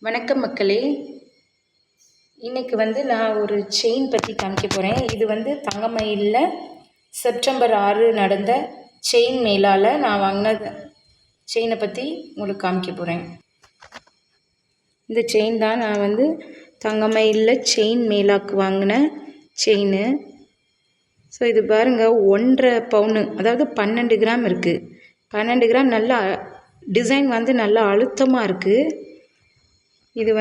வணக்கம் மக்களே. இன்றைக்கி நான் ஒரு செயின் பற்றி காமிக்க போகிறேன். இது தங்கமயிலில் செப்டம்பர் 6 நடந்த செயின் மேலால் நான் வாங்கின செயினை பற்றி உங்களுக்கு காமிக்க போகிறேன். இந்த செயின் தான் நான் தங்கமயிலில் செயின் மேலாக்கு வாங்கின செயின். ஸோ இது பாருங்கள், 1.5 பவுனு, அதாவது 12 கிராம் இருக்குது. 12 கிராம் நல்லா டிசைன் நல்லா அழுத்தமாக இருக்குது. இது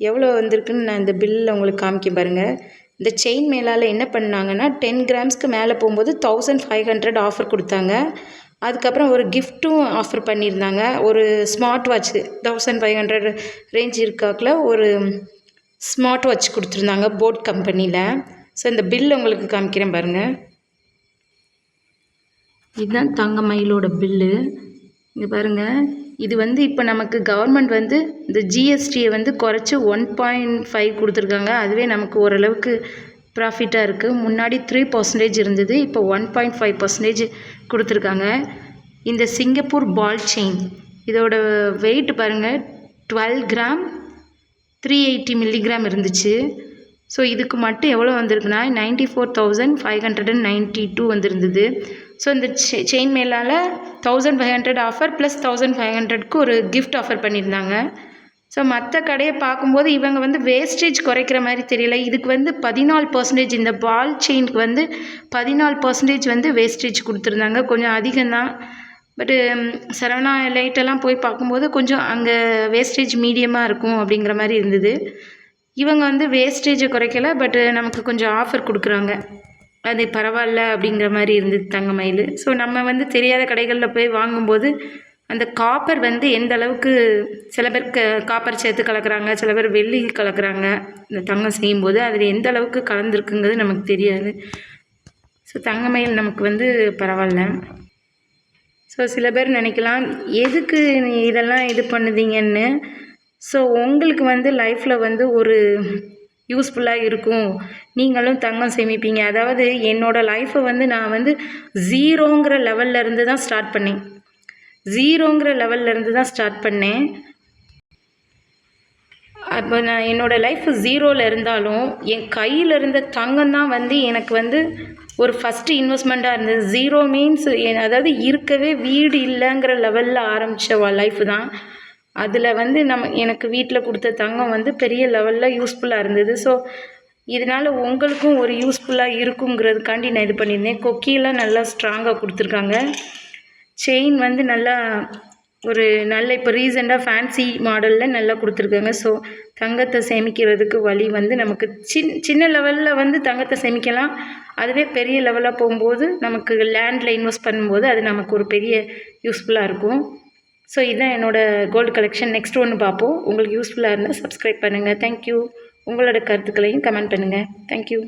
எவ்வளோ வந்திருக்குன்னு நான் இந்த பில்லில் உங்களுக்கு காமிக்க பாருங்கள். இந்த செயின் மேலால் என்ன பண்ணாங்கன்னா 10 கிராம்ஸ்க்கு மேலே போகும்போது 1500 ஆஃபர் கொடுத்தாங்க. அதுக்கப்புறம் ஒரு கிஃப்ட்டும் ஆஃபர் பண்ணியிருந்தாங்க. ஒரு ஸ்மார்ட் வாட்ச் 1500 ரேஞ்ச் இருக்காக்கில் ஒரு ஸ்மார்ட் வாட்ச் கொடுத்துருந்தாங்க போட் கம்பெனியில். ஸோ இந்த பில் உங்களுக்கு காமிக்கிறேன் பாருங்கள். இதுதான் தங்கமயிலோட பில்லு. இங்கே பாருங்கள். இது இப்போ நமக்கு கவர்மெண்ட் இந்த ஜிஎஸ்டியை குறைச்சி 1.5 கொடுத்துருக்காங்க. அதுவே நமக்கு ஓரளவுக்கு ப்ராஃபிட்டாக இருக்குது. முன்னாடி 3% இருந்தது, இப்போ 1.5% கொடுத்துருக்காங்க. இந்த சிங்கப்பூர் பால் செயின் இதோட வெயிட் பாருங்கள், 12 கிராம் 380 மில்லிகிராம் இருந்துச்சு. ஸோ இதுக்கு மட்டும் எவ்வளோ வந்திருக்குன்னா 94,592 வந்திருந்தது. ஸோ இந்த செயின் மேலால் 1500 ஆஃபர் ப்ளஸ் 1500க்கு ஒரு கிஃப்ட் ஆஃபர் பண்ணியிருந்தாங்க. ஸோ மற்ற கடையை பார்க்கும்போது இவங்க வேஸ்டேஜ் குறைக்கிற மாதிரி தெரியல. இதுக்கு 14%, இந்த பால் செயினுக்கு 14% வேஸ்டேஜ் கொடுத்துருந்தாங்க. கொஞ்சம் அதிகம்தான். பட்டு சரவணா லைட்டெல்லாம் போய் பார்க்கும்போது கொஞ்சம் அங்கே வேஸ்டேஜ் மீடியமாக இருக்கும் அப்படிங்கிற மாதிரி இருந்தது. இவங்க வேஸ்டேஜை குறைக்கலை, பட்டு நமக்கு கொஞ்சம் ஆஃபர் கொடுக்குறாங்க. அது பரவாயில்ல அப்படிங்கிற மாதிரி இருந்தது தங்கமயில். ஸோ நம்ம தெரியாத கடைகளில் போய் வாங்கும்போது அந்த காப்பர் எந்த அளவுக்கு, சில பேர் காப்பர் சேர்த்து கலக்கிறாங்க, சில பேர் வெள்ளி கலக்கிறாங்க. இந்த தங்கம் செய்யும்போது அதில் எந்த அளவுக்கு கலந்துருக்குங்கிறது நமக்கு தெரியாது. ஸோ தங்கமயில் நமக்கு பரவாயில்ல. ஸோ சில பேர் நினைக்கலாம், எதுக்கு இதெல்லாம் இது பண்ணுதீங்கன்னு. ஸோ உங்களுக்கு லைஃப்பில் ஒரு யூஸ்ஃபுல்லாக இருக்கும், நீங்களும் தங்கம் சேமிப்பீங்க. அதாவது என்னோடய லைஃப்பை நான் ஜீரோங்கிற லெவல்லேருந்து தான் ஸ்டார்ட் பண்ணேன். அப்போ நான் என்னோடய லைஃப் ஜீரோவில் இருந்தாலும் என் கையில் இருந்த தங்கம் தான் எனக்கு ஒரு ஃபஸ்ட்டு இன்வெஸ்ட்மெண்ட்டாக இருந்தது. ஜீரோ மீன்ஸ் அதாவது இருக்கவே வீடு இல்லைங்கிற லெவலில் ஆரம்பித்த லைஃப் தான். அதில் எனக்கு வீட்டில் கொடுத்த தங்கம் பெரிய லெவலில் யூஸ்ஃபுல்லாக இருந்தது. ஸோ இதனால் உங்களுக்கும் ஒரு யூஸ்ஃபுல்லாக இருக்குங்கிறதுக்காண்டி நான் இது பண்ணியிருந்தேன். கொக்கியெல்லாம் நல்லா ஸ்ட்ராங்காக கொடுத்துருக்காங்க. செயின் நல்லா ஒரு நல்ல இப்போ ரீசெண்டாக ஃபேன்சி மாடலில் நல்லா கொடுத்துருக்காங்க. ஸோ தங்கத்தை சேமிக்கிறதுக்கு வழி நமக்கு சின்ன லெவலில் தங்கத்தை சேமிக்கலாம். அதுவே பெரிய லெவலாக போகும்போது நமக்கு லேண்டில் இன்வெஸ்ட் பண்ணும்போது அது நமக்கு ஒரு பெரிய யூஸ்ஃபுல்லாக இருக்கும். ஸோ இதுதான் என்னோடய கோல்டு கலெக்ஷன். நெக்ஸ்ட் ஒன்று பார்ப்போம். உங்களுக்கு யூஸ்ஃபுல்லாக இருந்தால் சப்ஸ்கிரைப் பண்ணுங்கள். தேங்க்யூ. உங்களோட கருத்துக்களையும் கமெண்ட் பண்ணுங்கள். தேங்க்யூ.